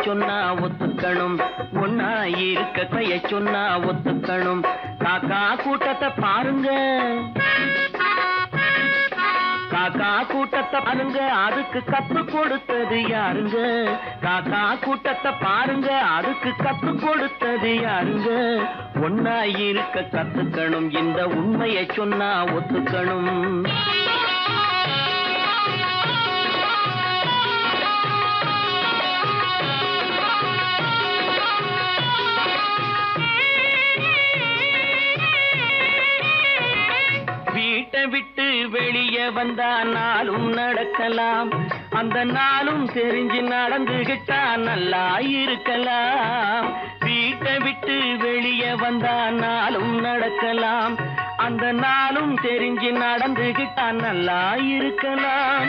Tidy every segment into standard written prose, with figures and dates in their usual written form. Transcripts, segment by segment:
சொன்னா ஒத்துக்கணும், ஒன்னா இருக்க கைய சொன்னா ஒத்துக்கணும். காக்கா கூட்டத்தை பாருங்க, காக்கா கூட்டத்தை பாருங்க, அதுக்கு கத்து கொடுத்தது யாருங்க? காக்கா கூட்டத்தை பாருங்க, அதுக்கு கத்து கொடுத்தது யாருங்க? ஒன்னா இருக்க கத்துக்கணும், இந்த உண்மையை சொன்னா ஒத்துக்கணும். வீட்டை விட்டு வெளியே வந்தா நாளும் நடக்கலாம், அந்த நாளும் தெரிஞ்சு நடந்துகிட்டா நல்லா இருக்கலாம். வீட்டை விட்டு வெளியே வந்தா நாளும் நடக்கலாம், அந்த நாளும் தெரிஞ்சு நடந்துகிட்டா நல்லா இருக்கலாம்.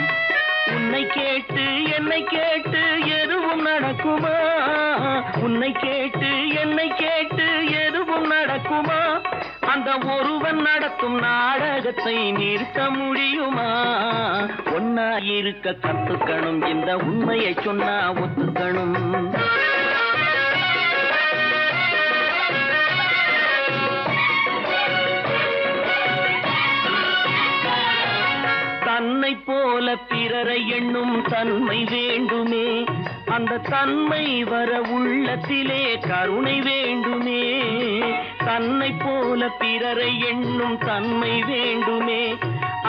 உன்னை கேட்டு என்னை கேட்டு எதுவும் நடக்குமா? உன்னை கேட்டு என்னை கேட்டு எதுவும் நடக்குமா? அந்த ஒருவன் நடத்தும் நாடகத்தை நிறுத்த முடியுமா? ஒன்னா இருக்க கத்துக்கணும், இந்த உண்மையை சொன்னா ஒத்துக்கணும். தன்னை போல பிறரை எண்ணும் தன்மை வேண்டுமே, அந்த தன்மை வர உள்ளத்திலே கருணை வேண்டுமே. தன்னை போல பிறரை எண்ணும் தன்மை வேண்டுமே,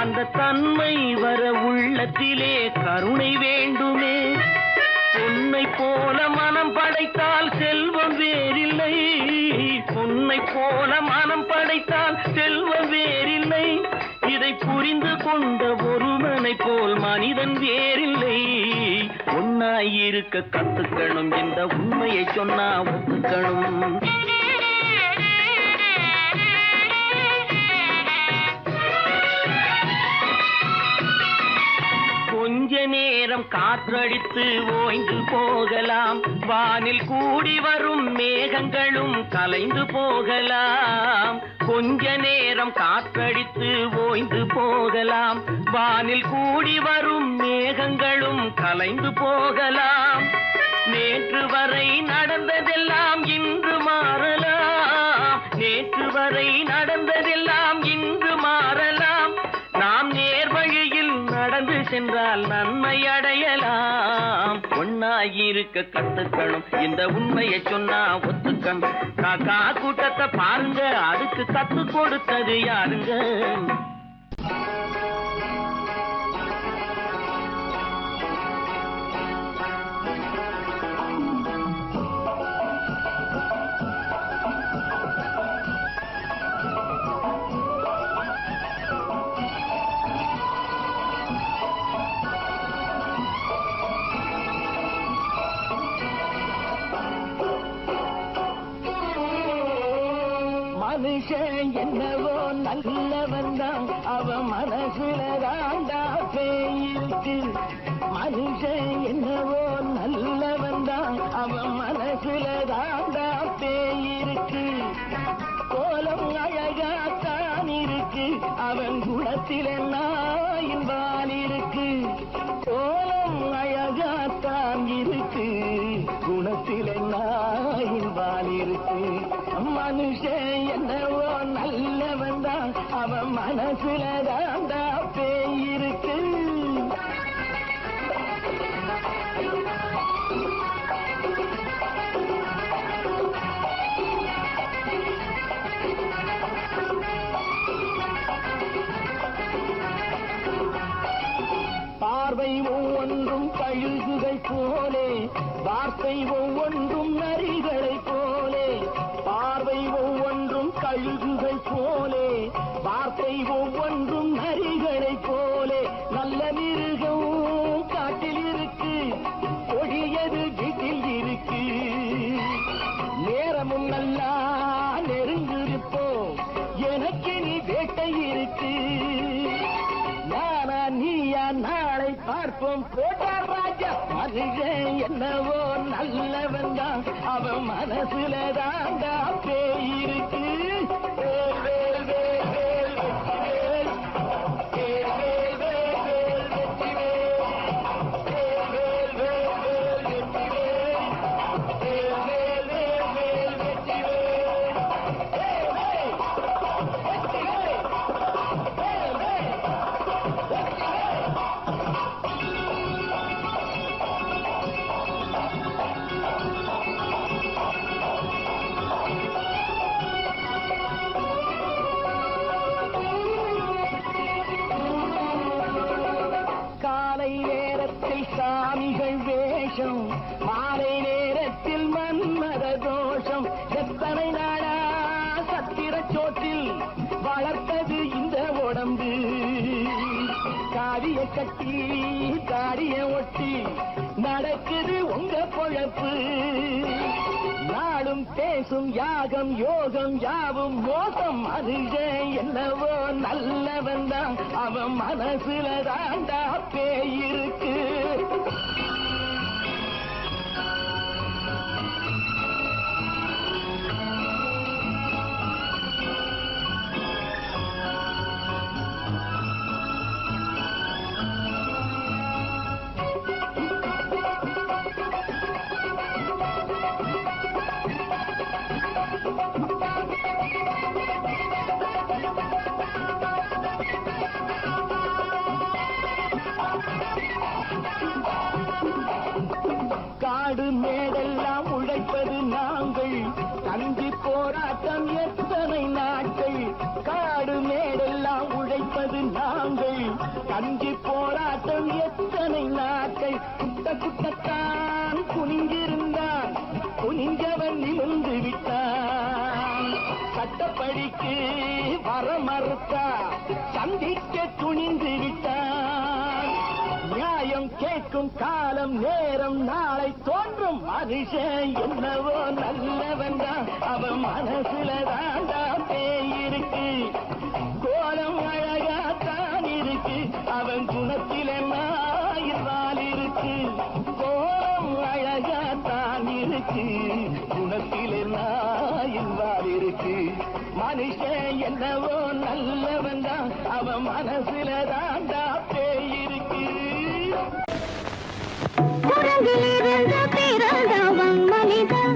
அந்த தன்மை வர உள்ளத்திலே கருணை வேண்டுமே. பொன்னை போல மனம் படைத்தால் செல்வம் வேறில்லை, பொன்னை போல மனம் படைத்தால் செல்வம் வேறில்லை. இதை புரிந்து கொண்ட ஒருவனை போல் மனிதன் வேறில்லை. ஒன்னாயிருக்க கத்துக்கணும், இந்த உண்மையை சொன்னா ஒத்துக்கணும். கொஞ்ச நேரம் காற்றடித்து ஓய்ந்து போகலாம், வானில் கூடி வரும் மேகங்களும் கலைந்து போகலாம். கொஞ்ச நேரம் காற்றடித்து ஓய்ந்து போகலாம், வானில் கூடி வரும் மேகங்களும் கலைந்து போகலாம். நேற்று வரை நடந்ததெல்லாம் இன்று மாறலாம், நேற்று வரை நடந்ததெல்லாம் இன்று மாறலாம். நாம் நேர்வழியில் நடந்து சென்றால் நன்மை அடையலாம். ஒன்னாயிருக்க கத்துக்கணும், இந்த உண்மையை சொன்னா ஒத்துக்கணும். காக்கா கூட்டத்தை பாருங்க, அதுக்கு கத்து கொடுத்தது யாருங்க? மனுஷன் என்னவோ நல்லவன் தான், அவன் மனசுல தாண்டா பேயிருக்கு. மனுஷன் என்னவோ நல்லவன் தான், அவன் மனசுல தாண்டா பேயிருக்கு. கோலம் அழகாத்தான் இருக்கு, அவன் குணத்தில நாயின் வால் இருக்கு. கோலம் அழகாத்தான் இருக்கு, குணத்தில நாயின் வால் இருக்கு. மனுஷன் என்னவோ நல்லவன் தான், அவன் மனசுல தாண்டா பேயிருக்கு. பார்வை ஒவ்வொன்றும் கழுகுகை போலே, வார்த்தை ஒவ்வொன்றும் நரிகளை போலே. பார்வை ஒவ்வொன்றும் கழுகுகை போலே, வார்த்தை ஒவ்வொன்றும் நரிகளை போலே. நல்ல மிருகம் காட்டில் இருக்கு, கொடியது வீட்டில் இருக்கு. நேரமும் நல்லா நெருங்கிருப்போம், எனக்கு நீ வேட்டை இருக்கு. நானா நீயா நாளை பார்ப்போம், போட்டார் ராஜா. மனுஷன் என்னவோ நல்லவன் தான், அவன் மனசுல தாண்டா பேயிருக்கு. மாலை நேரத்தில் மன்மத தோஷம் எத்தனை நாளா சத்திர சோற்றில் வளர்த்தது இந்த உடம்பு காரிய கட்டி காரிய ஒட்டி நடக்குது உங்க பொழப்பு நாளும் பேசும் யாகம் யோகம் யாவும் மோசம் மனுஷன் என்னவோ நல்லவன் தான் அவன் மனசுல தாண்டா பேயிருக்கு காடு மேடெல்லாம் உழைப்பது நாங்கள் கஞ்சி போராட்டம் எத்தனை நாட்கள் காடு மேடெல்லாம் உழைப்பது நாங்கள் கஞ்சி போராட்டம் எத்தனை நாட்கள் குட்ட குட்டத்தான் குனிஞ்சிருந்தான் குனிஞ்சவன் நிமிர்ந்து விட்டான் சட்டப்படிக்கு வர மறுத்தா சந்திக்க துணிந்து விட்டான் நியாயம் கேட்கும் காலம் நேரம் நாளை தோன்றும் மனுஷன் என்னவோ நல்லவன் தான் அவன் மனசுல தாண்டா பேயிருக்கு கோலம் அழகாத்தான் இருக்கு அவன் குணத்தில நாயிரால் இருக்கு கோலம் அழகாத்தான் இருக்கு குணத்தில நாயிரால் இருக்கு மனுஷன் என்னவோ நல்லவன் தான் அவன் மனசுல தாண்டா பேயிருக்கு குரங்கிலிருந்து பிறந்தவன் மனிதன்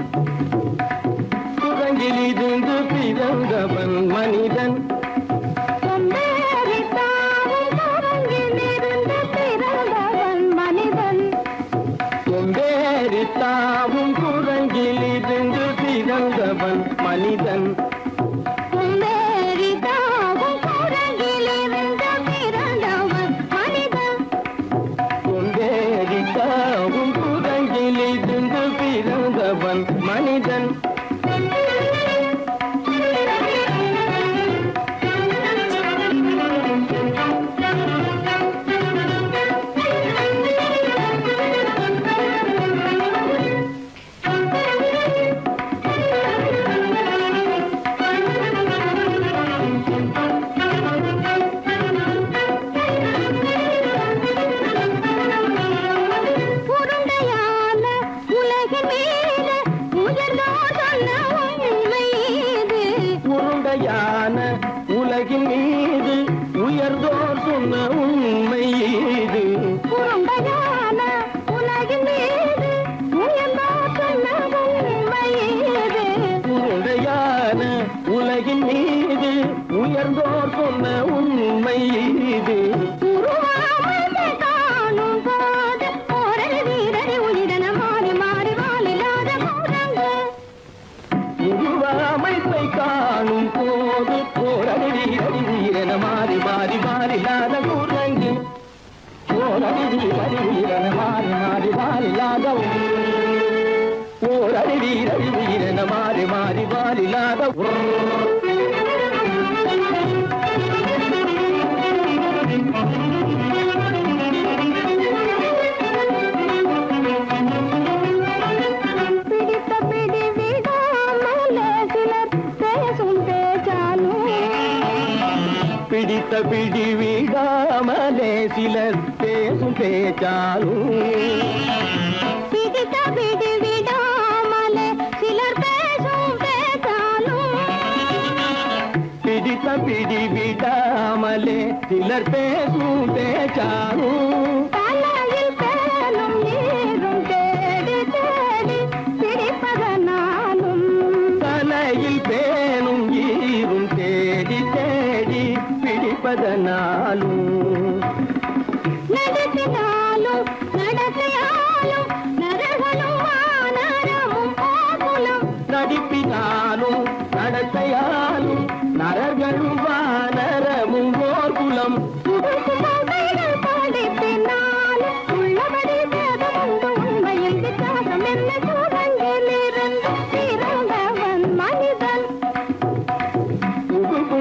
குரங்கிலிருந்து பிறந்தவன் மனிதன் கொம்பேறித்தாவும் குரங்கிலிருந்து பிறந்தவன் மனிதன் கொம்பேறித்தாவும் குரங்கிலிருந்து பிறந்தவன் மனிதன் கொம்பேறித்தாவும் குரங்கிலிருந்து பிறந்தவன் மனிதன் கொம்பேறித்தாவும் குரங்கிலிருந்து பிறந்தவன் மனிதன் உருண்டையான உலகின் மீது உயர்ந்தோர் சொன்ன உண்மை இது உருண்டையான உலகின் மீது உயர்ந்தோர் சொன்ன உண்மை இது உருண்டையான உலகின் மீது உயர்ந்தோர் சொன்ன உண்மை இது உருண்டையான உலகின் மீது உயர்ந்தோர் சொன்ன உண்மை இது உருவாமையை காணும் போது போரடி வீரடி உயிரென மாறி மாறி வாழில்லாத குரங்கு உருவமைப்பை காணும் போது போரடி வீரடி வீரன மாறி மாறி மாறிலாத குரங்கு போரடி வீரடி வீரன மாறி மாறி மாறிலாத போரடி வீரடி வீரன மாறி மாறி மாறிலாத பிடித்த பிடி விடாமலே சிலர் பேசும் பேச்சாலும் பிடித்த பிடி விடாமலே சிலர் பேசும் பேச்சாலும் பிடித்த பிடி விடாமலே சிலர் பேசும் பேச்சாலும் பிடித்த பிடி விடாமலே சிலர் பேசும் பேச்சாலும் தலையில் பேனும் நீரும் தேடி தேடி பிடிப்பதனாலும் தலையில் பேணும் ஈரும் தேடி தேடி பிடிப்பதனாலும் நடத்தினாலும் நடத்தையாலும் நரகனும் வானரமும் ஆகுலம் நடிப்பினாலும் நடத்தையாலும் நரர்களும் வானரமும் ஓர் குலம் புதுக்கும் படிப்பினாலும் உள்ளபடி வேதம் உண்டு உண்மையில் விசாரம் வித்தியாசம் என்ன கூடங்கிலிருந்து பிறந்தவன் மனிதன்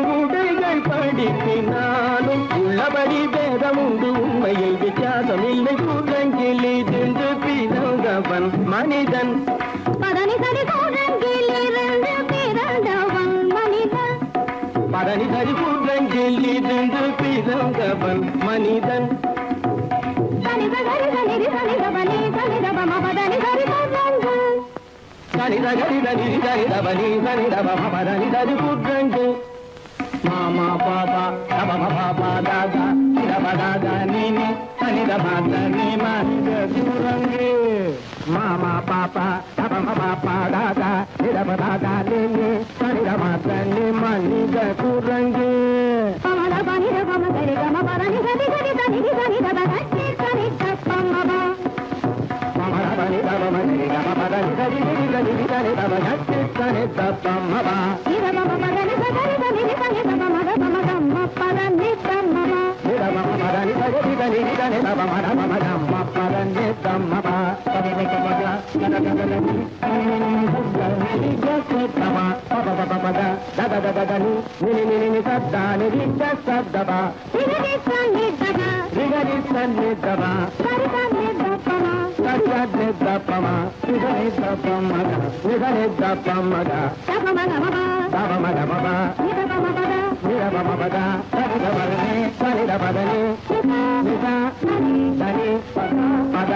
உடைகள் படிப்பினாலும் உள்ளபடி பேதம் உண்டு உண்மையில் வித்தியாசம் இல்லை கூடங்கிலிருந்து பிறந்தவன் மனிதன் பதனி சரி கூடங்கிலிருந்து பிறந்தவன் மனிதன் பதனி சரி கூடங்கிலிருந்து பிறந்தவன் மனிதன் சனித கரித நிதி சனித பனி சனித பம பதனி சரி கூடங்கு சனித கரித நிதி சனித பனி சனித பம பதனி சரி கூடங்கு மாமா பாபா தபம பாபா தாதா சிதப தாதா நீனி சனித பாத நீ மனித கூடங்கு மாமா பாப்பா தபம பாப்பா தாதா சிதப தாதா நீனி சனித பாத நீ மனித கூடங்கு பமத பனித பம சரி கம பதனி சரி சரி சனிதி சனித பனி சனித பமப பமபனி தபம சரி கம பதனி சரி சரி சரி தப சனித பமப இத பம பதனி சரி சரி சனித பமத பமதம் பதனி பமப நிதம பதனி சரி சரி சரி தப மதமதம் பதனி தம்மப பதனி கமக நதததனி சப்தனி ஜசதம பபபபபத ததததனி நினி சப்தானி ஜசதப நிதி சனிதப ரிகரி சன்னிதப சரி சனிதபம சத்யத்னிதபம நிதனிதபமக நிதனிதபமக தபமதமப தபமதமப நித பமபத நிதபமபத தததபதனி சனிதபதனி நித தனி பத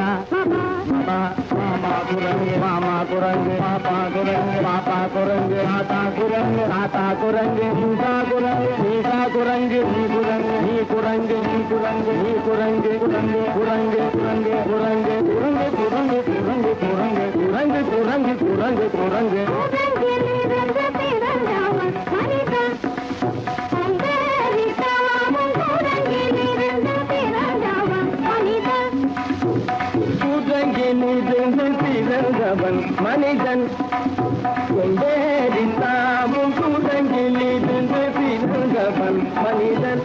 மாமா குரங்கு மாமா குரங்கு பாப்பா குரங்கு பாப்பா குரங்கு ஆத்தா குரங்கு ஆத்தா குரங்கு நீசா குரங்கு நீசா குரங்கு நீ குரங்கு நீ குரங்கு நீ குரங்கு நீ குரங்கு குரங்கு குரங்கு குரங்கு குரங்கு குரங்கு குரங்கு குரங்கு குரங்கு குரங்கு குரங்கு குரங்கு குரங்கு கூடங்கிலிருந்து பிறந்தவன் மனிதன் கூடங்கிலிருந்து பிறந்தவன் மனிதன் கூட்டங்கிலிருந்து பிறந்தவன் மனிதன் கொண்டேறித்தாவும் கூட்டங்கிலிருந்து பிறந்தவன் மனிதன்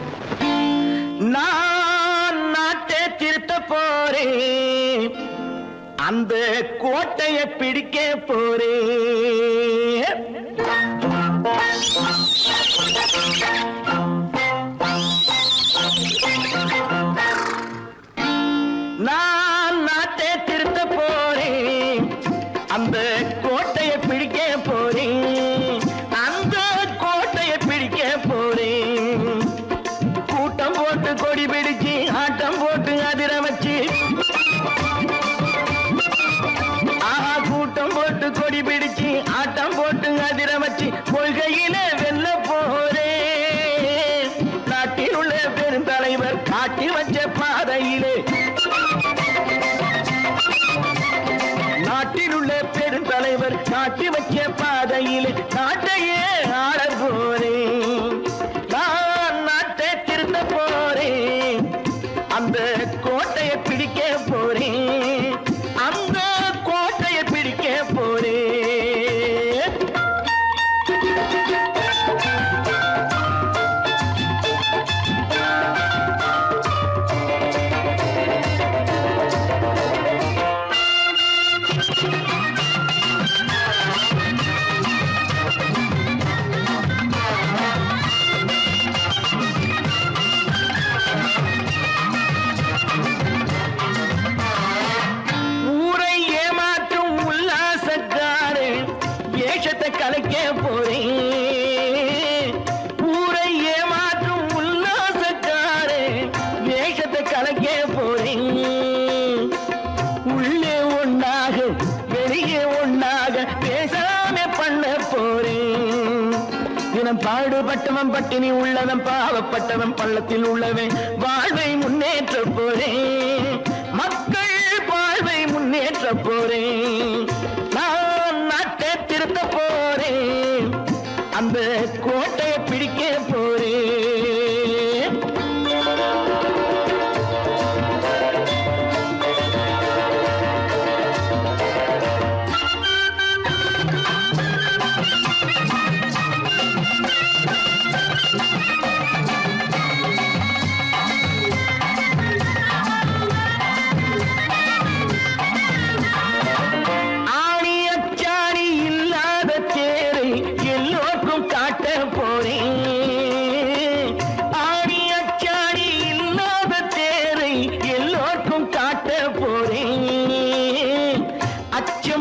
நான் நாட்டை திருத்த போறேன் அந்த கோட்டையை பிடிக்க போறேன் நான் நாட்டை திருத்த போறேன் அந்த கோட்டையை பிடிக்க போறேன் அந்த கோட்டையை பிடிக்க போறேன் கூட்டம் போட்டு கொடி பிடிச்சு ஆட்டம் போட்டு அதிர வச்சு ஆஹா கூட்டம் போட்டு கொடி பிடிச்சு ஆட்டம் போட்டு அதிர வச்சு கொள்கையில வெல்ல போறேன் நாட்டில் உள்ள பெருந்தலைவர் காட்டி வச்ச பாதையிலே நாட்டில் உள்ள பெருந்தலைவர் காட்டி வச்ச பாதையிலே நாட்டையே ஆள போறேன் நான் நாட்டை திருத்த போறேன் அந்த கோட்டையை பிடிக்க போறேன் அந்த கோட்டையை பிடிக்க போறேன் ஊரை ஏமாற்றும் உல்லாசக்காரே ஏஷத்தை கலைக்க போறேன் ஊரை ஏமாற்றும் உல்லாசக்காரே ஏஷத்தை கலைக்க போறேன் உள்ளே ஒண்ணாக வெளியே ஒண்ணாக பேசாம பண்ண போறேன் தினம் பாடுபட்டவன் பட்டினி உள்ளவன் பாவப்பட்டவன் பள்ளத்தில் உள்ளவன் வாழ்வை முன்னேற்ற போறேன் மக்கள் வாழ்வை முன்னேற்ற போறேன் நான் நாட்டை திருத்த போறேன் அந்த கோட்டையை பிடிக்க போறேன்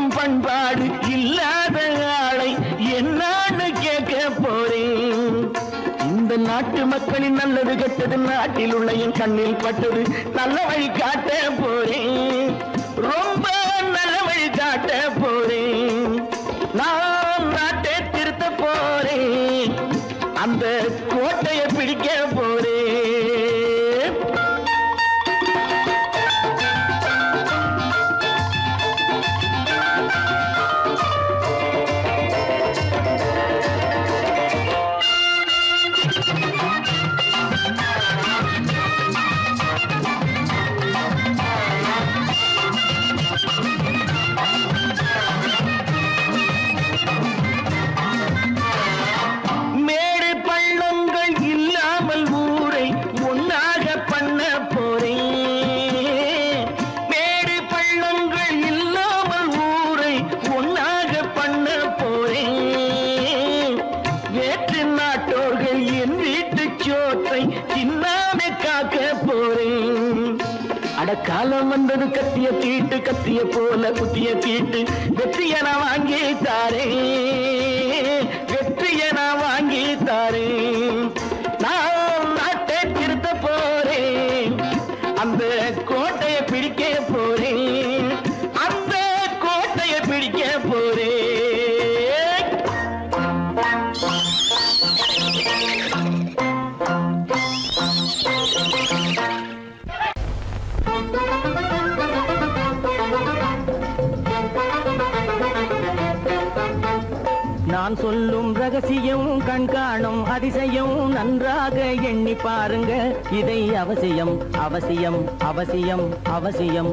பண்பும் பண்பாடு இல்லாத ஆளை என்னான்னு கேட்க போறேன். இந்த நாட்டு மக்களின் நல்லது கெட்டது நாட்டில் உள்ள என் கண்ணில் பட்டது நல்ல வழி காட்ட போறேன். ரொம்ப நல்ல வழி காட்ட போறேன். நான் நாட்டை திருத்த போறேன். அந்த கோட்டையை பிடிக்க போறேன். மேடு பள்ளங்கள் இல்லாமல் ஊரை ஒன்னாக பண்ண போறேன். மேடு பள்ளங்கள் இல்லாமல் ஊரை ஒன்னாக பண்ண போறேன். வேற்று நாட்டோர்கள் என் வீட்டு சோற்றை சின்னான காக்க போறேன். அடக்காலம் வந்தது கத்திய தீட்டு கத்திய போல குத்திய தீட்டு வெற்றிய நான் வாங்கி தாரேன். வெற்றிய நான் வாங்கி தாரேன். நான் நாட்டை திருத்த போறேன். அந்த கோட்டையை பிடிக்க போறேன். அந்த கோட்டையை பிடிக்க போறேன். நான் சொல்லும் ரகசியம் கண்காணும் அதிசயம் நன்றாக எண்ணி பாருங்க. இதை அவசியம் அவசியம் அவசியம் அவசியம்.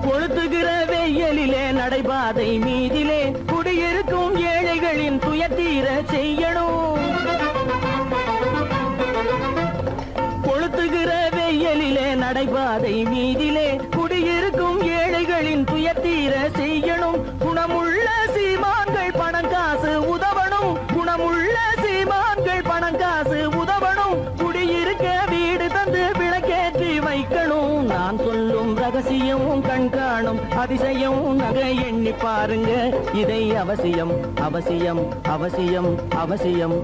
கொளுத்துகிற வெயிலிலே நடைபாதை மீதிலே குடியிருக்கும் ஏழைகளின் துயத்தீர செய்யணும். கொளுத்துகிற வெயிலிலே நடைபாதை மீதிலே குடியிருக்கும் ஏழைகளின் துயத்தீர செய்யணும். குணமுள்ள சீமான்கள் பணம் காசு உதவணும். குணமுள்ள சீமான்கள் பணம் காசு உதவணும். குடியிருக்க வீடு தந்து விளக்கேற்றி வைக்கணும். நான் சொல்லும் ரகசியம் கண்காணும் அதிசயம் நகை எண்ணி பாருங்க. இதை அவசியம் அவசியம் அவசியம் அவசியம்.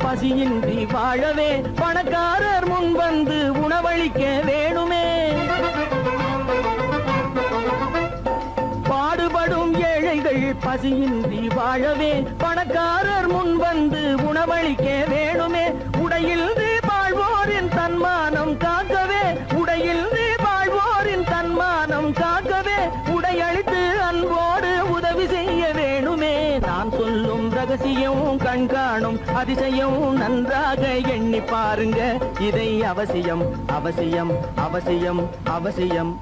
பசியின்றி வாழவே பணக்காரர் முன் வந்து உணவளிக்க வேணுமே. பாடுபடும் ஏழைகள் பசியின்றி வாழவே பணக்காரர் முன் வந்து உணவளிக்க வேணுமே. உடையில் வாழ்வோரின் தன்மானம் காக்கவே உடையில் வாழ்வோரின் தன்மானம் காக்கவே உடையளித்து அன்போடு உதவி செய்ய வேணுமே. நான் சொல்லும் ரகசியம் கண்காணும் அதிசயம் நன்றாக எண்ணி பாருங்க. இதை அவசியம் அவசியம் அவசியம் அவசியம்.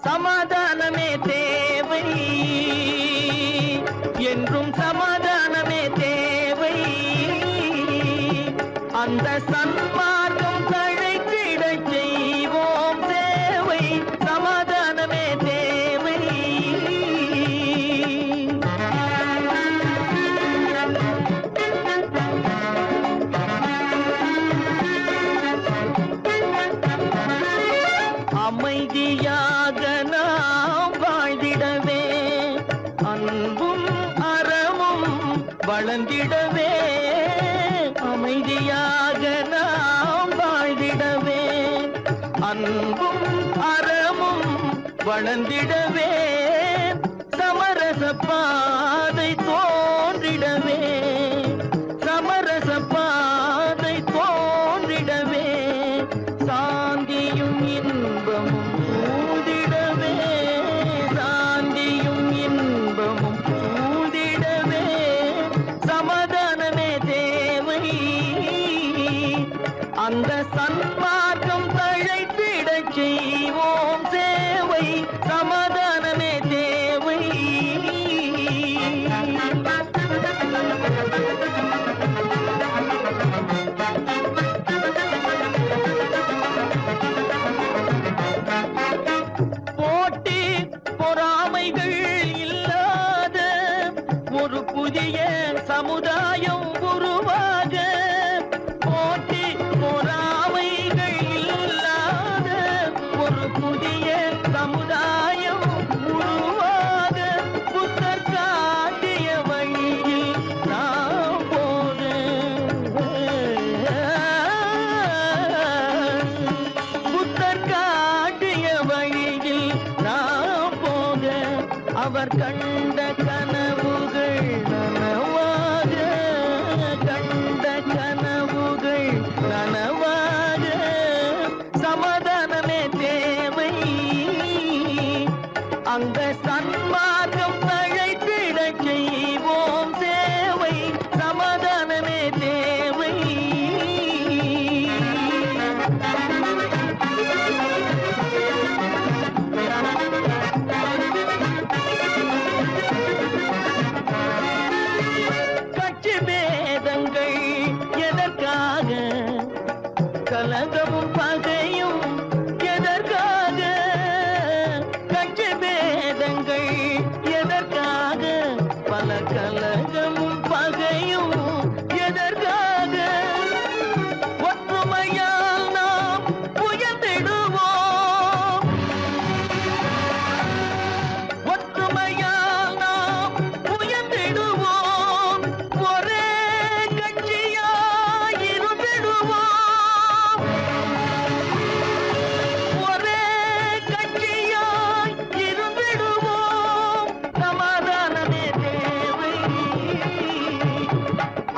சமாதானமே தேவை என்றும் சமாதானமே தேவை. அந்த சன்மார்க்கம் தழைத்திட செய்வோம் சேவை. சமாதானமே தேவை. அமைதியாக நாம் வாழ்ந்திடவே அன்பும் அறமும் வளர்ந்திடவே. அமைதியாக நாம் வாழ்ந்திடவே அன்பும் அறமும் வளர்ந்திடவே. சமரச பாதை தோன்றிடவே சமரச பாதை தோன்றிடவே. சாந்தியும் இன்பமும் சூழ்ந்திடவே சாந்தியும் இன்பமும் அந்த சன்மார்க்கம் தழைத்திடச் செய்வோம் சேவை, சமாதானமே தேவை. போட்டி பொறாமைகள் இல்லாத ஒரு புதிய சமுதாயம் உருவாக, போட்டி பொறாமைகள் இல்லாத ஒரு புதிய சமுதாயம் உருவாக, புத்தர் காட்டிய வழியில் நாம் போக, புத்தர் காட்டிய வழியில் நாம் போக, அவர் கண்ட கனவுகள் நனவாக, கண்ட கனவுகள் நனவாக, சமாதானமே தேவை. அங்க சன்மார்க்கம் தழைத்திடச் செய்வோம் சேவை, சமாதானமே தேவை. கட்சி பேதங்கள் எதற்காக, கலகமும் பகையும் எதற்காக, கட்சி பேதங்கள் எதற்காக, பல கலகமும் பகையும் எதற்காக, ஒற்றுமையால் நாம் உயர்ந்திடுவோம், ஒற்றுமையால் நாம் உயர்ந்திடுவோம், ஒரே கட்சியாய் இருந்திடுவோம், ஒரே கட்சியாய் இருந்திடுவோம், சமாதானமே தேவை.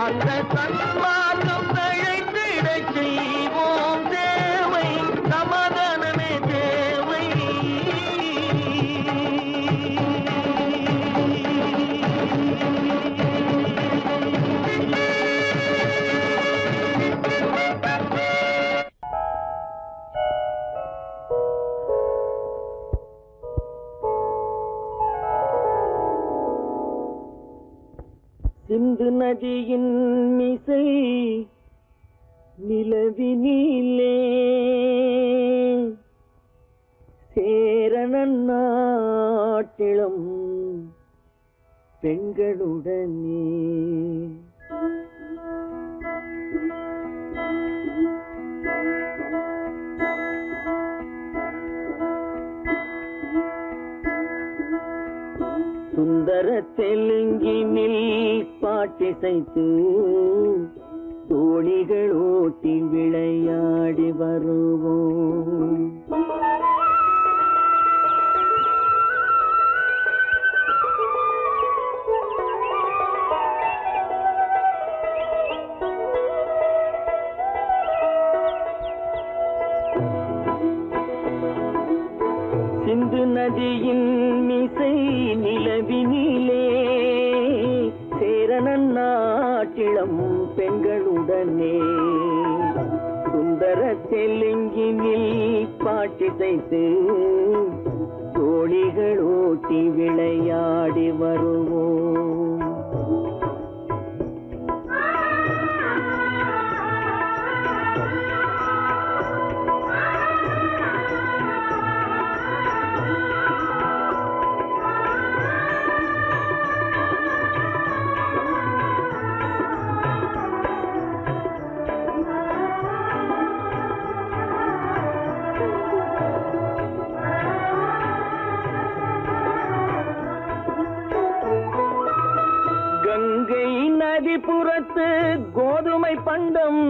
அந்த சன்மார்க்கம் தழைத்திடச் செய்வோம் தேவை, சமாதானமே தேவை. சிந்து நதியின் மிசை நிலவினிலே சேரணன் நாட்டிளம் பெண்களுடனே சுந்தர தெலுங்கினில் பாட்டிசைத்து தோணிகள் ஓட்டி விளையாடி வருவோம். சிந்து நதியின் மிசை நிலவினிலே சேரணன் நாட்டிளம் பெண்களுடனே சுந்தர தெலுங்கினில் பாட்டிசைத்து தோணிகள் ஓட்டி விளையாடி வருவோம். கங்கை நதிபுறத்து கோதுமை பண்டம்,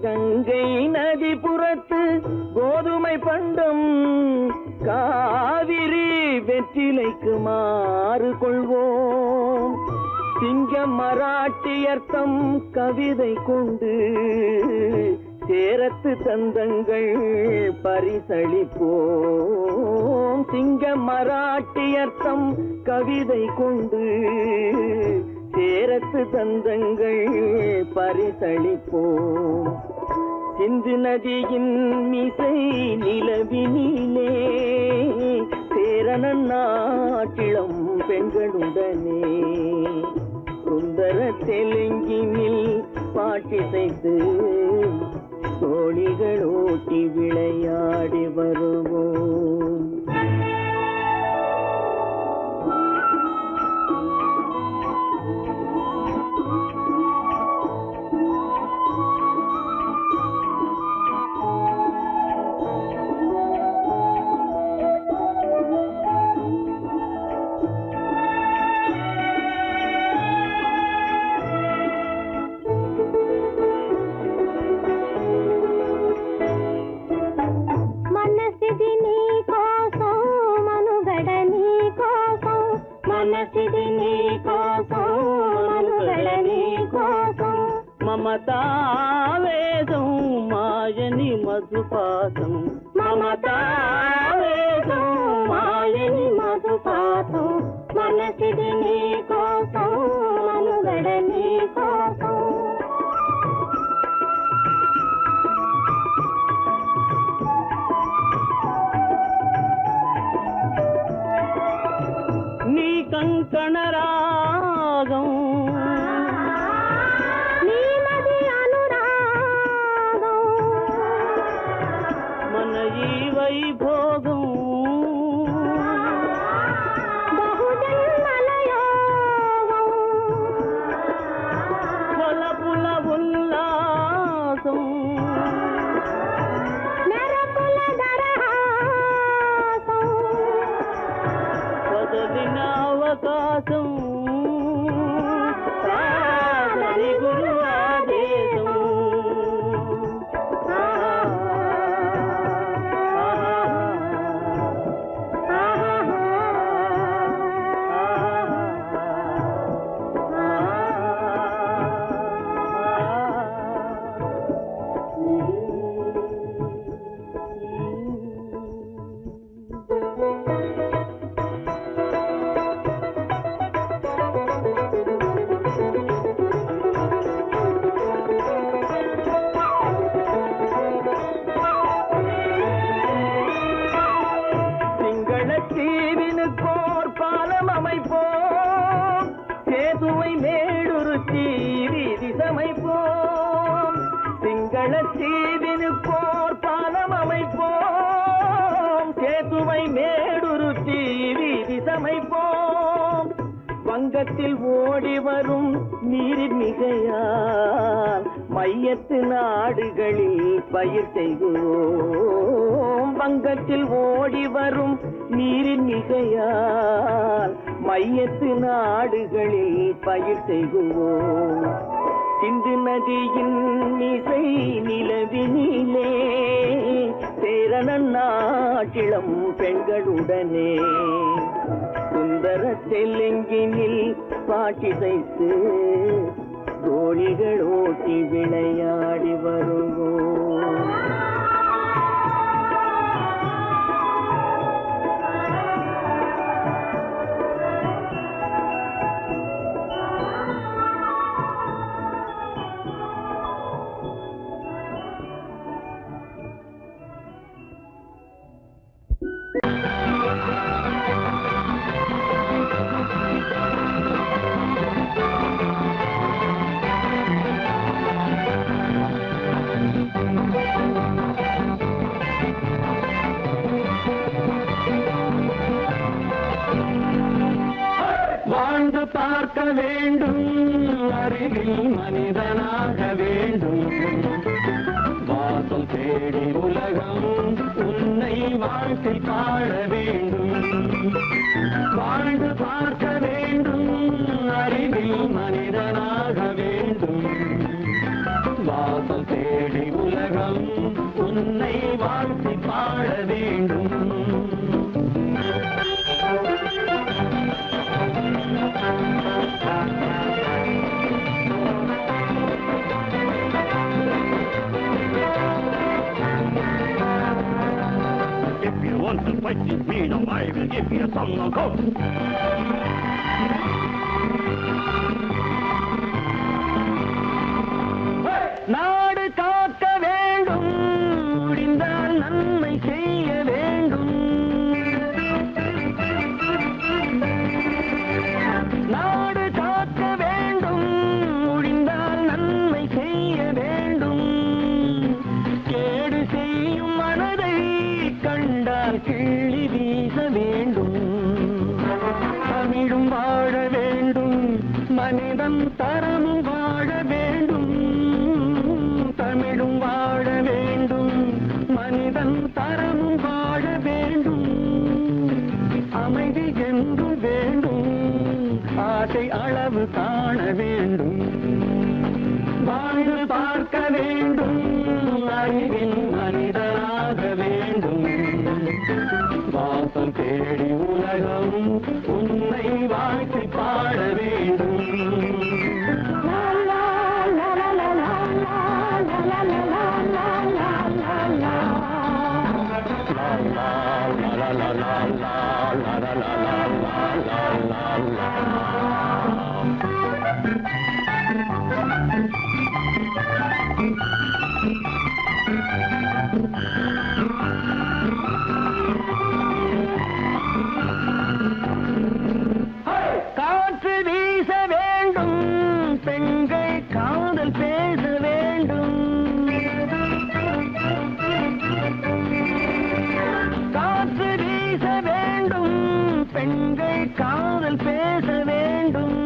கங்கை நதிபுறத்து கோதுமை பண்டம், காவிரி வெற்றிலைக்கு மாறு கொள்வோம். சிங்க மராட்டியர்த்தம் கவிதை கொண்டு சேரத்து தந்தங்கள் பரிசளிப்போம். சிங்க மராட்டியர்த்தம் கவிதை கொண்டு சேரத்து தந்தங்கள் பரிசளிப்போம். சிந்து நதியின் மிசை நிலவினிலே சேரணன் நாட்டிளம் பெண்களுடனே சுந்தர தெலுங்கினில் பாட்டிசைத்து தோழிகள் ஓட்டி விளையாடி வருவோம். మమతావేదం మాయని మధుపాతం మమతావేదం మాయని మధుపాతం మనసిది నీ కోసం మనుగడ నీ కోసం నీ కంకణ రాగం వైభోగం బహుజన్మలయోగం వలపుల ఉల్లాసం మెరపుల దరహాసం వదలిన అవకాశం సాగని గురు ఆదేశం தீவினுக்கோர் பாலம் அமைப்போம் சேதுவை மேடுருத்தி வீதி சமைப்போம் சிங்கள தீவினுக்கோர் பாலம் அமைப்போம் சேதுவை மேடுருத்தி வீதி சமைப்போம் வங்கத்தில் ஓடி வரும் நீரின் மிகையால் மையத்து நாடுகளில் பயிர் செய்வோம் வங்கத்தில் ஓடி வரும் நீரின் மிகையால் மையத்து நாடுகளில் பயிர் செய்வோம் சிந்து நதியின் இசை நிலவினிலே சேரணன் நாட்டிளம் பெண்களுடனே சுந்தர தெலுங்கினில் பாட்டிசைத்து தோழிகள் ஓட்டி விளையாடி வருவோம். வாழ்ந்து பார்க்க வேண்டும் அறிவில் மனிதனாக வேண்டும் வாசல் தேடி உலகம் உன்னை வாழ்க்கை பாட வேண்டும் வாழ்ந்து பார்க்க வேண்டும் அறிவில் மனிதனாக வேண்டும் வாசல் தேடி உலகம் உன்னை வாழ்க்கை பாட வேண்டும் If you want to fight with me, now I will give you some knockout. நாடு காக்க வேண்டும் வாழ வேண்டும் மனிதன் தரமும் வாழ வேண்டும் தமிழும் வாழ வேண்டும் மனிதன் தரமும் வாழ வேண்டும் அமைதி என்றும் வேண்டும் ஆசை அளவு காண வேண்டும் வாழ்ந்து பார்க்க வேண்டும் அறிவின் மனிதனாக வேண்டும் வாசம் தேடி உலகம் உன்னை வாழ்த்தி பாட வேண்டும் காற்று வீச வேண்டும் பெண்கள் காதல் பேச வேண்டும் காற்று வீச வேண்டும் பெண்கள் காதல் பேச வேண்டும்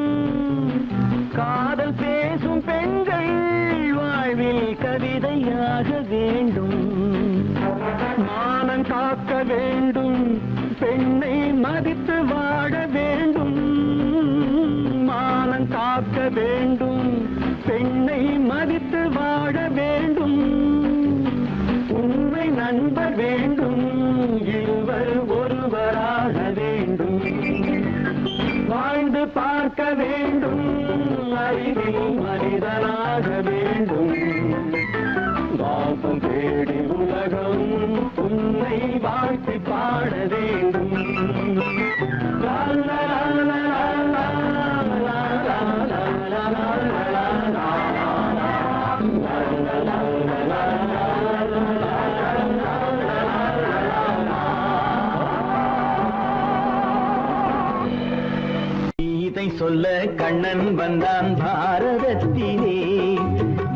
காதல் பேசும் பெண்கள் வாழ்வில் கவிதையாக வேண்டும் மானம் காக்க வேண்டும் பெண்ணை மதித்து வாழ வேண்டும் மானம் காக்க வேண்டும் பெண்ணை மதித்து வாழ வேண்டும் உண்மை நண்பர் வேண்டும் இருவர் ஒருவராக வேண்டும் வாழ்ந்து பார்க்க வேண்டும் அறிவில் மனிதனாக வேண்டும் வாசம் தேடி உலகம் உன்னை வாழ்த்தி பாட வேண்டும் லா லா லா லா லா லா லா லா கீதை சொல்ல கண்ணன் வந்தான் பாரதத்திலே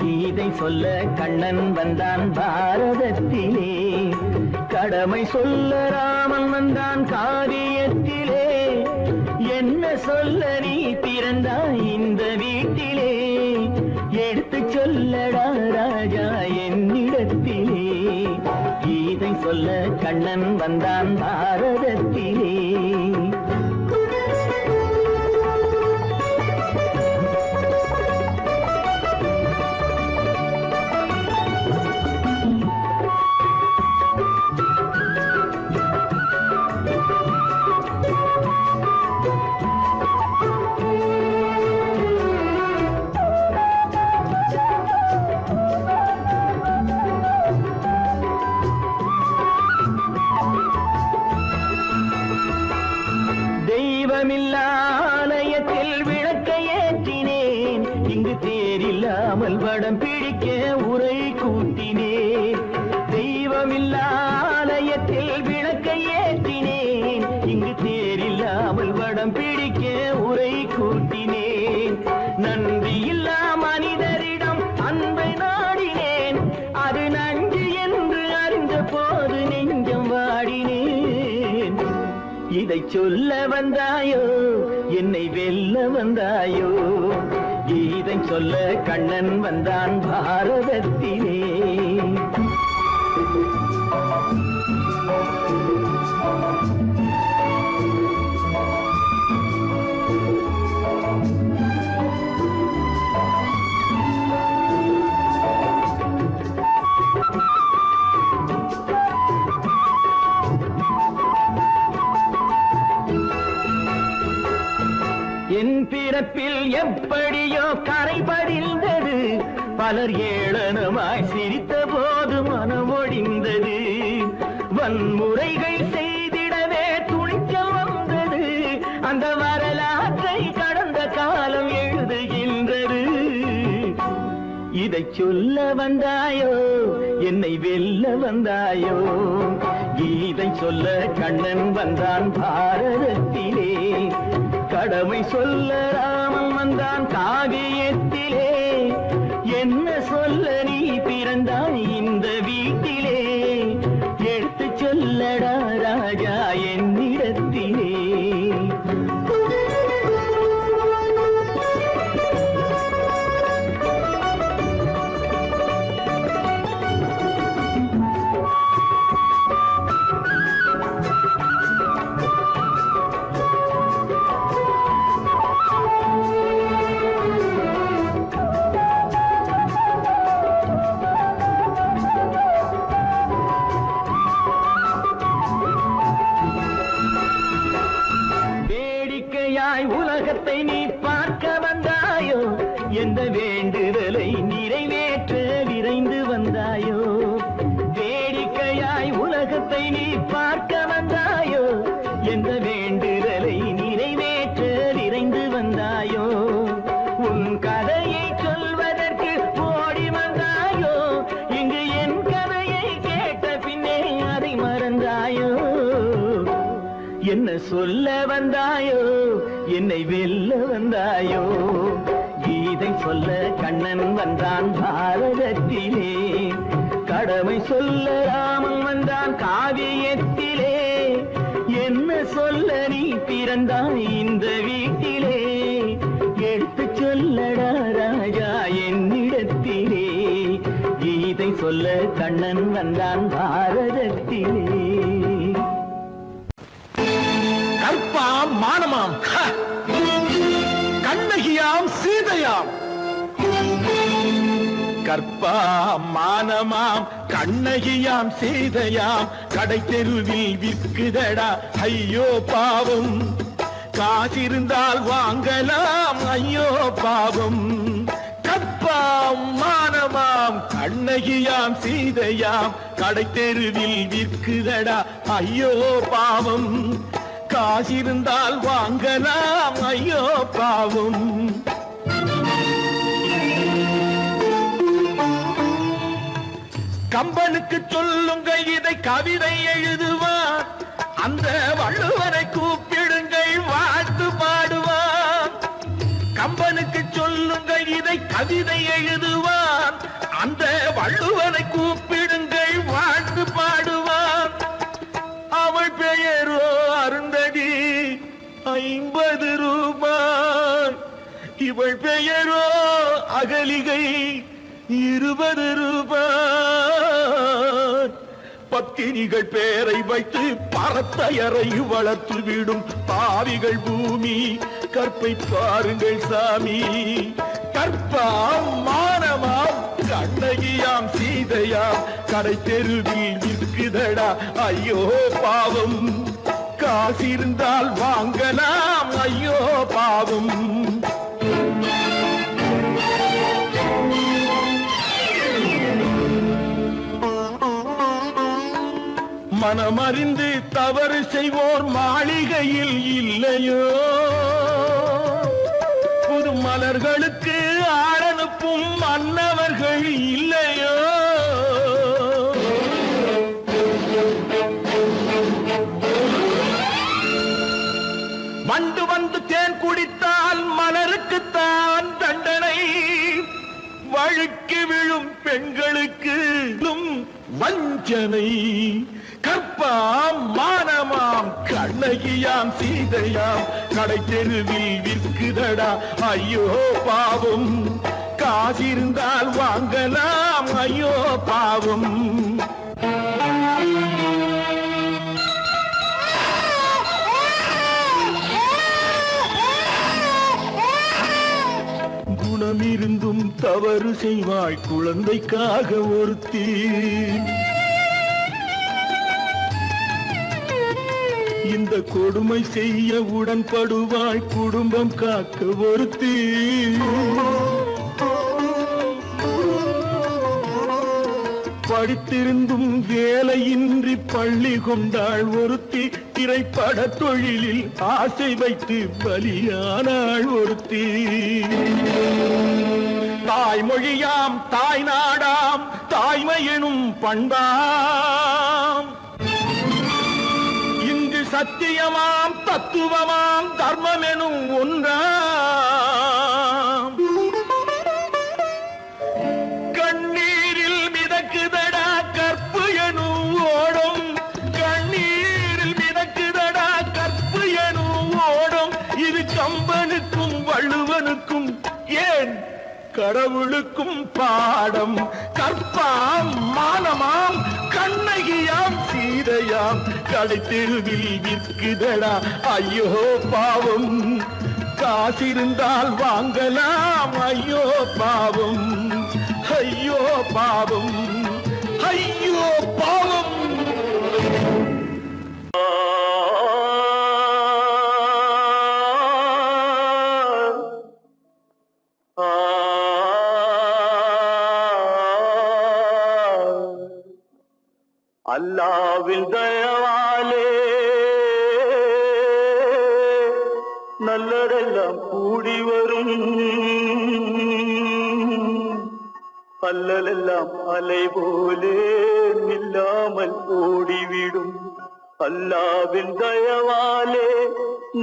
கீதை சொல்ல கண்ணன் வந்தான் பாரதத்திலே கடமை சொல்ல ராமன் வந்தான் காரியத்திலே என்ன சொல்ல நீ பிறந்தாய் இந்த வீட்டிலே எடுத்து சொல்லடா ராஜா என்னிடத்திலே கீதை சொல்ல கண்ணன் வந்தான் பாரதத்திலே ஆலயத்தில் விளக்கை ஏற்றினேன் இங்கு தேரில்லாமல் வடம் பிடிக்க உரை கூட்டினேன் தெய்வமில்லா ஆலயத்தில் விளக்கை ஏற்றினேன் இங்கு தேரில்லாமல் வடம் பிடிக்க உரை கூட்டினேன் நன்றியில்லா மனிதரிடம் அன்பை நாடினேன் அது நன்றி என்று அறிந்த போது நெஞ்சம் வாடினேன் இதை சொல்ல வந்தாயோ என்னை வெல்ல வந்தாயோ கீதை சொல்ல கண்ணன் வந்தான் பாரதத்திலே என் பிறப்பில் எப்படியோ கரை படிந்தது பலர் ஏளனமாய் சிரித்த போது மனமொழிந்தது வன்முறைகள் செய்திடவே துணிச்சல் வந்தது அந்த வரலாற்றை கடந்த காலம் எழுதுகின்றது இதை சொல்ல வந்தாயோ என்னை வெல்ல வந்தாயோ கீதை சொல்ல கண்ணன் வந்தான் பாரதத்திலே கடமை சொல்ல ராமன் வந்தான் காவியத்திலே என்ன சொல்ல நீ பிறந்தாய் இந்த வீட்டிலே எடுத்து சொல்லடா ராஜா என்னிடத்திலே பார்க்க வந்தாயோ எந்த வேண்டுதலை நிறைவேற்ற விரைந்து வந்தாயோ வேடிக்கையாய் உலகத்தை நீ பார்க்க வந்தாயோ எந்த வேண்டுதலை நிறைவேற்ற விரைந்து வந்தாயோ உன் கதையை சொல்வதற்கு ஓடி வந்தாயோ இங்கு என் கதையை கேட்ட பின்னே அதை மறந்தாயோ என்ன சொல்ல வந்தாயோ என்னை வெல்ல வந்தாயோ கீதை சொல்ல கண்ணன் வந்தான் பாரதத்திலே கடமை சொல்ல ராமன் வந்தான் காவியத்திலே என்ன சொல்ல நீ பிறந்தாய் இந்த வீட்டிலே எடுத்து சொல்லடா ராஜா என்னிடத்திலே கீதை சொல்ல கண்ணன் வந்தான் பாரதத்திலே கற்பாம் மானமாம் கண்ணகியாம் சீதையாம் கற்பாம் மானமாம் கண்ணகியாம் சீதையாம் கடை தெருவில் விற்குதடா ஐயோ பாவம் காசிருந்தால் வாங்கலாம் ஐயோ பாவம் கற்பாம் மானமாம் கண்ணகியாம் சீதையாம் கடை தெருவில் விற்குதடா ஐயோ பாவம் காசிருந்தால் வாங்கலாம் ஐயோ பாவம் கம்பனுக்கு சொல்லுங்க இதை கவிதை எழுதுவான் அந்த வள்ளுவரை கூப்பிடுங்கள் வாழ்த்து பாடுவான் கம்பனுக்கு சொல்லுங்க இதை கவிதை எழுதுவான் அந்த வள்ளுவரை கூப்பிடுங்கள் வாழ்த்து பாடுவான் அவள் பெயரோ அருந்ததி 50 ரூபாய் இவள் பெயரோ அகலிகை 20 ரூபாய் பத்தினிகள் பேரை வைத்து பரத்தையறை வளர்த்து விடும் பாவிகள் பூமி கற்பை பாருங்கள் சாமி கற்பாம் மானமாம் கண்ணகியாம் சீதையாம் கடை தெருவில் விற்குதடா ஐயோ பாவம் காசிருந்தால் வாங்கலாம் ஐயோ பாவம் மனமறிந்து தவறு செய்வோர் மாளிகையில் இல்லையோ புது மலர்களுக்கு ஆளனுப்பும் மன்னவர்கள் இல்லையோ வண்டு வந்து தேன் குடித்தால் மலருக்குத்தான் தண்டனை வழுக்கி விழும் பெண்களுக்கு வஞ்சனை கற்பாம் மானமாம் கண்ணகியாம் சீதையாம் கடை தெருவில் விற்குதடா ஐயோ பாவம் காசிருந்தால் வாங்கலாம் ஐயோ பாவம் குணமிருந்தும் தவறு செய்வாய் குழந்தைக்காக ஒருத்தி இந்த கொடுமை செய்ய உடன்படுவாய் குடும்பம் காக்க ஒருத்தி படித்திருந்தும் வேலையின்றி பள்ளி கொண்டாள் ஒருத்தி திரைப்பட தொழிலில் ஆசை வைத்து பலியானாள் ஒருத்தி தாய்மொழியாம் தாய் நாடாம் தாய்மை எனும் பண்பாம் இங்கு சத்தியமாம் தத்துவமாம் தர்மம் எனும் ஒன்றாம் கண்ணீரில் மிதக்குதடா கற்பு எனும் ஓடும் கண்ணீரில் மிதக்குதடா கற்பு எனும் ஓடும் இது கம்பனுக்கும் வள்ளுவனுக்கும் ஏன் கடவுளுக்கும் பாடம் கற்பாம் மானமாம் கண்ணகியாம் சீதையாம் கடை தெருவில் விற்குதடா ஐயோ பாவம் காசிருந்தால் வாங்கலாம் ஐயோ பாவம் ஐயோ பாவம் ஐயோ பாவம் அல்லாவின் தயவாலே நல்லதெல்லாம் கூடி வரும், அல்லலெல்லாம் அலை போலே நில்லாமல் ஓடிவிடும். அல்லாவின் தயவாலே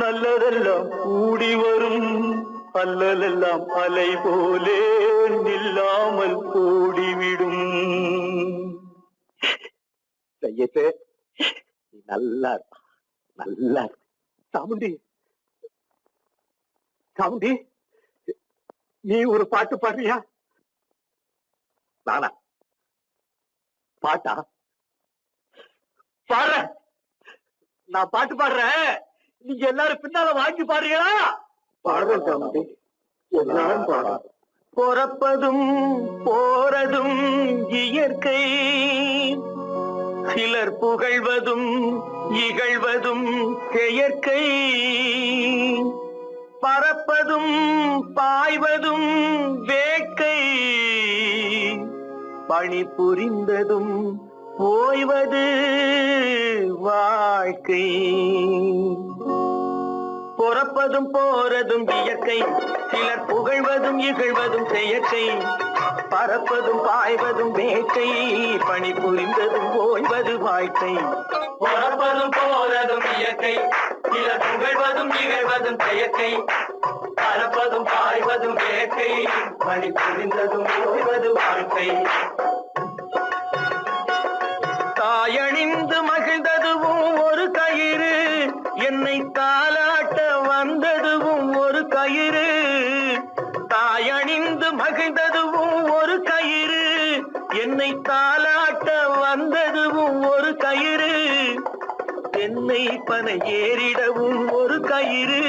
நல்லதெல்லாம் கூடி வரும், அல்லலெல்லாம் அலை போலே நில்லாமல் ஓடிவிடும். சையத்தே, நீ நல்லா இருப்பா, நல்லா இருப்ப. சாமுண்டி, சாமுண்டி, நீ ஒரு பாட்டு பாடுறியா? நானா பாட்டா பாடுறேன்? நான் பாட்டு பாடுறேன், நீங்க எல்லாரும் பின்னால வாங்கி பாடுறீங்களா? பாடுறேன் சாமுண்டி, எல்லாரும் பாடுற. பொறப்பதும் போறதும் இயற்கை, சிலர் புகழ்வதும் இகழ்வதும் செயற்கை. பறப்பதும் பாய்வதும் வேட்கை, பணி புரிந்ததும் ஓய்வது வாழ்க்கை. பொறப்பதும் போறதும் இயற்கை, சிலர் புகழ்வதும் இகழ்வதும் செயற்கை. பறப்பதும் பாய்வதும் வேட்கை, பணி புரிந்ததும் ஓய்வது வாழ்க்கை. பொறப்பதும் போறதும் இயற்கை, சிலர் புகழ்வதும் இகழ்வதும் செயற்கை. பறப்பதும் பாய்வதும் வேட்கை, பணி புரிந்ததும் ஓய்வது வாழ்க்கை. தாயணிந்து மகிழ்ந்ததுவும் ஒரு கயிறு, என்னை தாலாட்ட வந்ததுவும் ஒரு கயிறு. தாயணிந்து மகிழ்ந்ததுவும் ஒரு கயிறு, என்னை தாலாட்ட வந்ததுவும் ஒரு கயிறு. என்னை பனை ஏறிடவும் ஒரு கயிறு,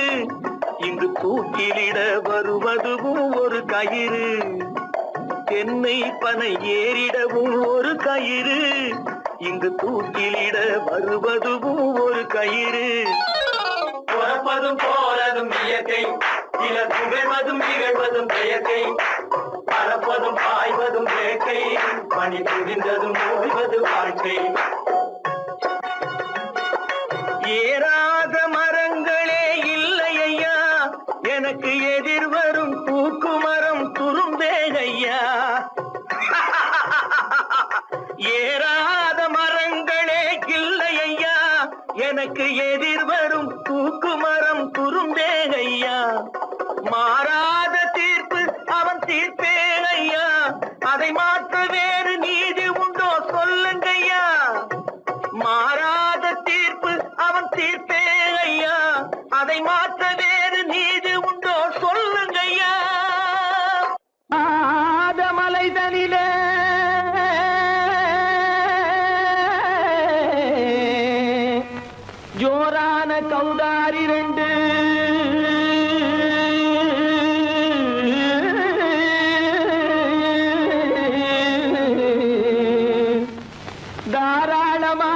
இங்கு தூக்கிலிட வருவதுவும் ஒரு கயிறு. என்னை பனை ஏறிடவும் ஒரு கயிறு, இங்கு தூக்கிலிட வருவதுவும் ஒரு கயிறு. பொறப்பதும் போறதும் இயற்கை, சிலர் புகழ்வதும் இகழ்வதும் செயற்கை. பறப்பதும் பாய்வதும் வேட்கை, பணி புரிந்ததும் ஓய்வது வாழ்க்கை. ஏறாத மரங்களே இல்லை ஐயா, எனக்கு எதிர் வரும் பூக்குமரம் துரும்பே ஐயா. ஏறாத மரங்களே இல்லை ஐயா, எனக்கு எதிர் வரும் பூக்குமரம் துரும்பே ஐயா. மாறாத தீர்ப்பு அவன் தீர்ப்பே ஐயா, அதை மாற்ற வேறு நீதி உண்டோ சொல்லுங்கய்யா. மாறாத தீர்ப்பு அவன் தீர்ப்பே ஐயா, அதை மாற்ற வேறு நீதி உண்டோ சொல்லுங்கய்யா. மலைதனிலே ஜோரான கௌதாரி ரெண்டு, தாராளமா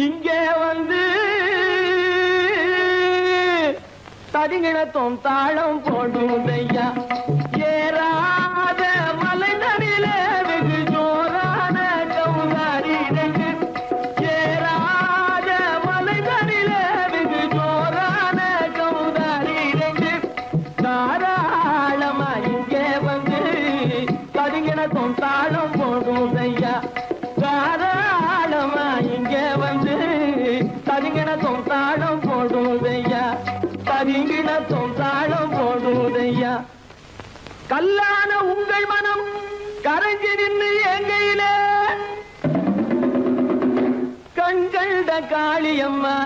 இங்கே வந்து தடிங்கிணத்தும் தாளம் போடும் ஐயா. ஏறாத மலைதனிலே வெகு ஜோரான கௌதாரி ரெண்டு, ஏறாத மலைதனிலே வெகு ஜோரான கௌதாரி ரெண்டு. தாராளமா இங்கே வந்து தடிங்கிணத்தும் தாளம் போடும் ஐயா. தாராளமா இங்கே வந்து தடிங்கிணத்தும் தாளம் போடும் ஐயா. தடிங்கிணத்தும் தாளம் போடும் ஐயா. கல்லான உங்கள் மனம் கரைஞ்சி நின்று எங்கையிலே கண்கண்ட காளியம்மா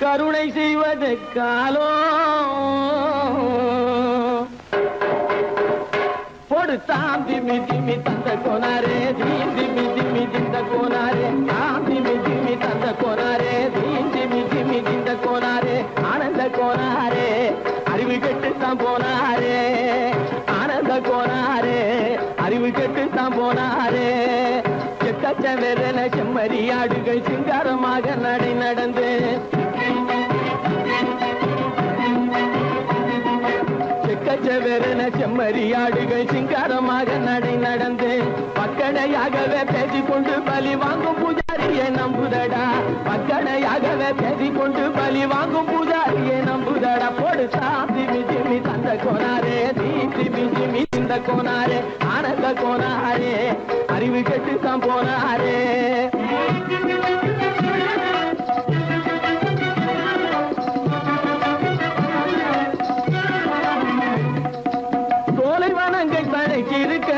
கருணை செய்வது காலோ. பொடு தாம் திமி திமி தந்த கோனாரே, தீம் திமி திமி திந்த கோனாரே. தாம் திமி திமி தந்த கோனாரே, தீம் திமி திமி திந்த கோனாரே. ஆனந்த கோனாரே, அறிவு கெட்டுத்தான் போனாரே. ஆனந்த கோனாரே, அறிவு கெட்டுத்தான் போனாரே. செக்கச்ச வெறல செம்மறியாடுகள் சிங்காரமாக நடை நடந்து, செக்க செக்கச்செவரென செம்மறியாடுகள் சிங்காரமாக நடை நடந்து பக்கடையாகவே பேசிக்கொண்டு பலி வாங்கும் பூஜாரியை நம்புதடா. பக்கடையாகவே பேசிக்கொண்டு பலி வாங்கும் பூஜாரியை நம்புதடா. போடு திமி திமி தந்த கோனாரே, திமி திமி இந்த கோனாரே, ஆனந்த கோனாரே, அறிவு கெட்டுத்தான் போனாரே. சோலைவனங்கள் தழைச்சிருக்க,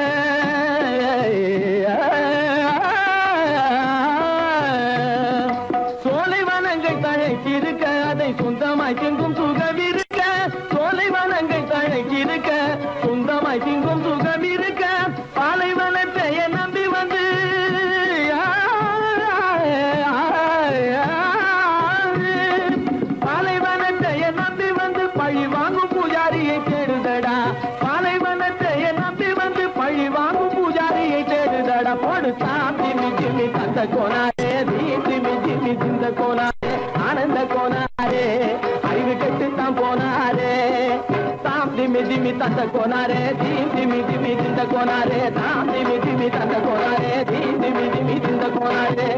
சோலைவனங்கள் தழைச்சிருக்க, அதை சொந்தமாய் திங்கும் சுகம் இருக்க. சோலைவனங்கள் தழைச்சிருக்க, சொந்தமாய் திங்கும் சுகம் இருக்க. பாலைவனத்தை நம்பி வந்து பாலைவனத்தை நம்பி வந்து பழி வாங்கும் பூஜாரியை தேடுதடா. பாலைவனத்தை நம்பி வந்து பழி வாங்கும் பூஜாரியை தேடுதடா. போடு திமி திமி தந்த கோனாரே, திமி திமி திந்த கோனாரே, ஆனந்த கோனாரே, அறிவு கெட்டுத்தான் போனாரே. திமி திமி தந்த கோனாரே, திமி திமி திந்த கோனாரே, திமி திமி தந்த கோனாரே, திமி திமி திந்த கோனாரே.